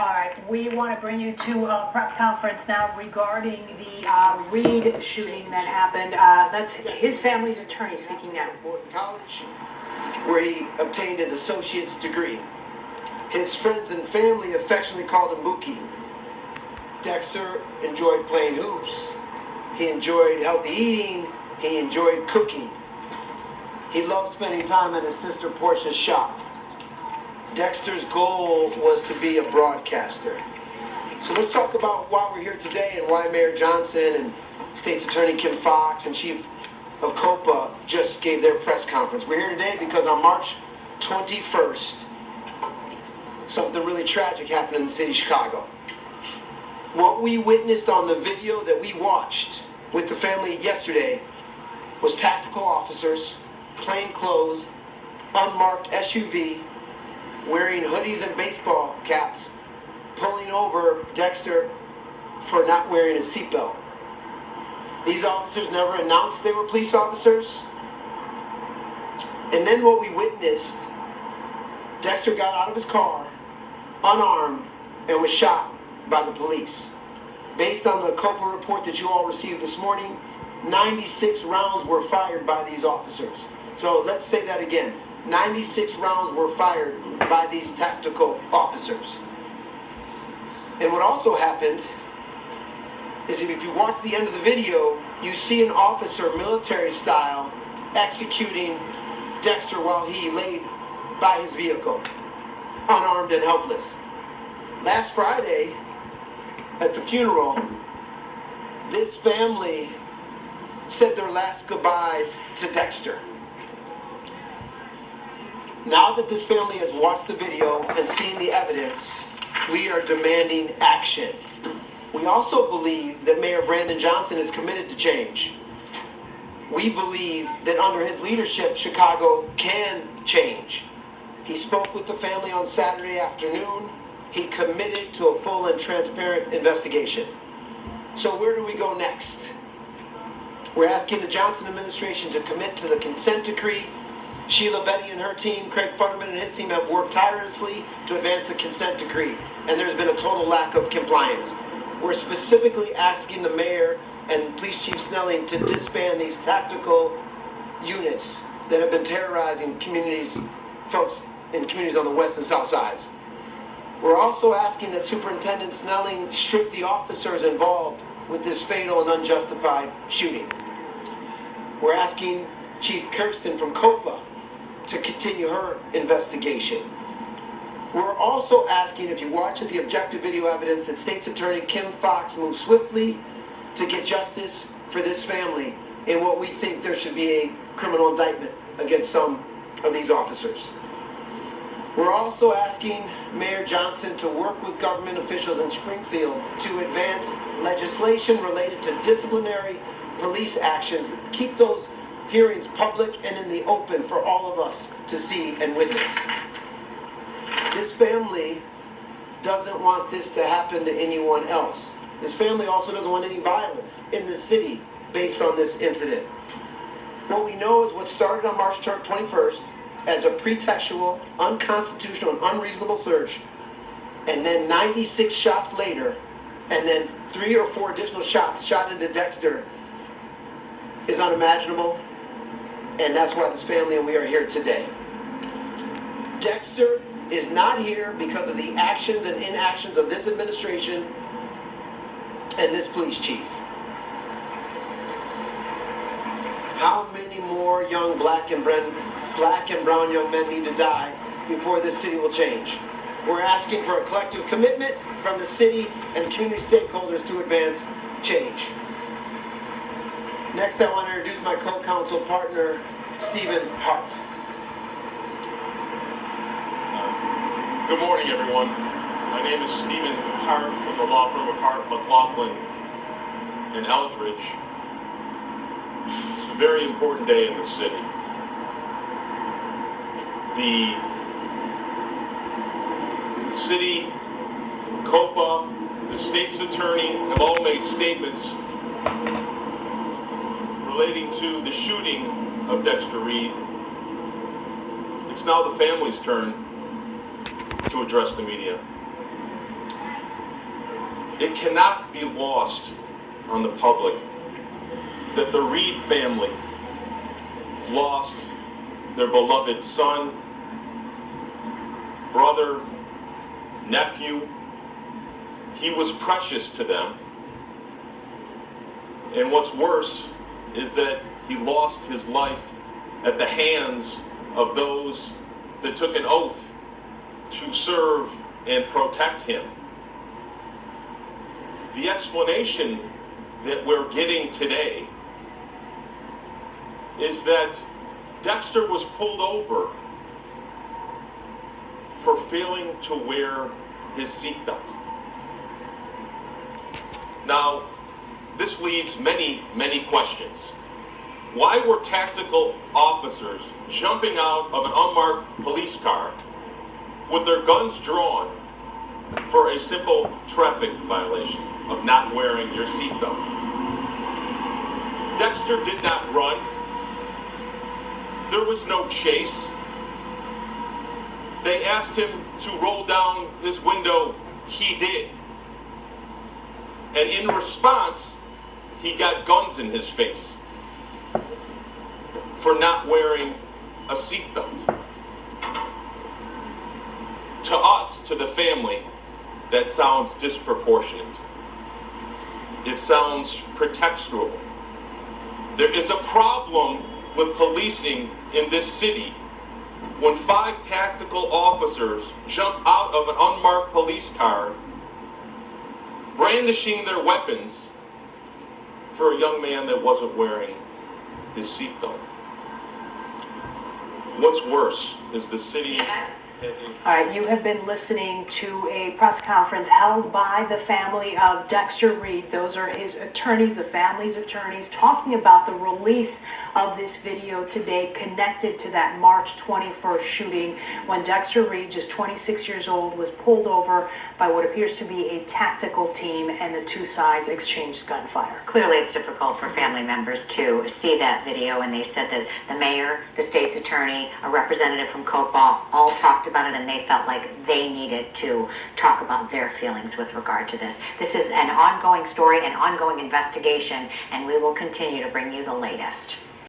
All right, we want to bring you to a press conference now regarding the Reed shooting that happened. That's his family's attorney speaking now. College, where he obtained his associate's degree. His friends and family affectionately called him Mookie. Dexter enjoyed playing hoops. He enjoyed healthy eating. He enjoyed cooking. He loved spending time at his sister Portia's shop. Dexter's goal was to be a broadcaster. So let's talk about why we're here today and why Mayor Johnson and State's Attorney Kim Foxx and Chief of COPA just gave their press conference. We're here today because on March 21st, something really tragic happened in the city of Chicago. What we witnessed on the video that we watched with the family yesterday was tactical officers, plain clothes, unmarked SUV, wearing hoodies and baseball caps, pulling over Dexter for not wearing a seatbelt. These officers never announced they were police officers. And then what we witnessed, Dexter got out of his car, unarmed, and was shot by the police. Based on the COPA report that you all received this morning, 96 rounds were fired by these officers. So let's say that again. 96 rounds were fired by these tactical officers. And what also happened is if you watch the end of the video, you see an officer, military style, executing Dexter while he laid by his vehicle, unarmed and helpless. Last Friday, at the funeral, this family said their last goodbyes to Dexter. Now that this family has watched the video and seen the evidence, we are demanding action. We also believe that Mayor Brandon Johnson is committed to change. We believe that under his leadership, Chicago can change. He spoke with the family on Saturday afternoon. He committed to a full and transparent investigation. So where do we go next? We're asking the Johnson administration to commit to the consent decree. Sheila Betty and her team, Craig Futterman and his team have worked tirelessly to advance the consent decree, and there's been a total lack of compliance. We're specifically asking the mayor and Police Chief Snelling to disband these tactical units that have been terrorizing communities, folks in communities on the west and south sides. We're also asking that Superintendent Snelling strip the officers involved with this fatal and unjustified shooting. We're asking Chief Kirsten from COPA to continue her investigation. We're also asking, if you watch the objective video evidence, that State's Attorney Kim Foxx move swiftly to get justice for this family in what we think there should be a criminal indictment against some of these officers. We're also asking Mayor Johnson to work with government officials in Springfield to advance legislation related to disciplinary police actions. Keep those hearings public and in the open for all of us to see and witness. This family doesn't want this to happen to anyone else. This family also doesn't want any violence in the city based on this incident. What we know is what started on March 21st as a pretextual, unconstitutional, and unreasonable search, and then 96 shots later, and then 3 or 4 additional shots shot into Dexter is unimaginable. And that's why this family and we are here today. Dexter is not here because of the actions and inactions of this administration and this police chief. How many more young black and brown young men need to die before this city will change? We're asking for a collective commitment from the city and community stakeholders to advance change. Next, I want to introduce my co-counsel partner, Stephen Hart. Good morning, everyone. My name is Stephen Hart from the law firm of Hart, McLaughlin, in Eldridge. It's a very important day in the city. The city, COPA, the state's attorney have all made statements relating to the shooting of Dexter Reed. It's now the family's turn to address the media. It cannot be lost on the public that the Reed family lost their beloved son, brother, nephew. He was precious to them. And what's worse is that he lost his life at the hands of those that took an oath to serve and protect him. The explanation that we're getting today is that Dexter was pulled over for failing to wear his seatbelt. Now, this leaves many, many questions. Why were tactical officers jumping out of an unmarked police car with their guns drawn for a simple traffic violation of not wearing your seatbelt? Dexter did not run. There was no chase. They asked him to roll down his window. He did. And in response, he got guns in his face for not wearing a seatbelt. To us, to the family, that sounds disproportionate. It sounds pretextual. There is a problem with policing in this city when 5 tactical officers jump out of an unmarked police car brandishing their weapons for a young man that wasn't wearing his seatbelt. What's worse is the city has All right, you have been listening to a press conference held by the family of Dexter Reed. Those are his attorneys, the family's attorneys, talking about the release of this video today connected to that March 21st shooting when Dexter Reed, just 26 years old, was pulled over by what appears to be a tactical team, and the two sides exchanged gunfire. Clearly, it's difficult for family members to see that video, and they said that the mayor, the state's attorney, a representative from Copal all talked about it, and they felt like they needed to talk about their feelings with regard to this. This is an ongoing story, an ongoing investigation, and we will continue to bring you the latest.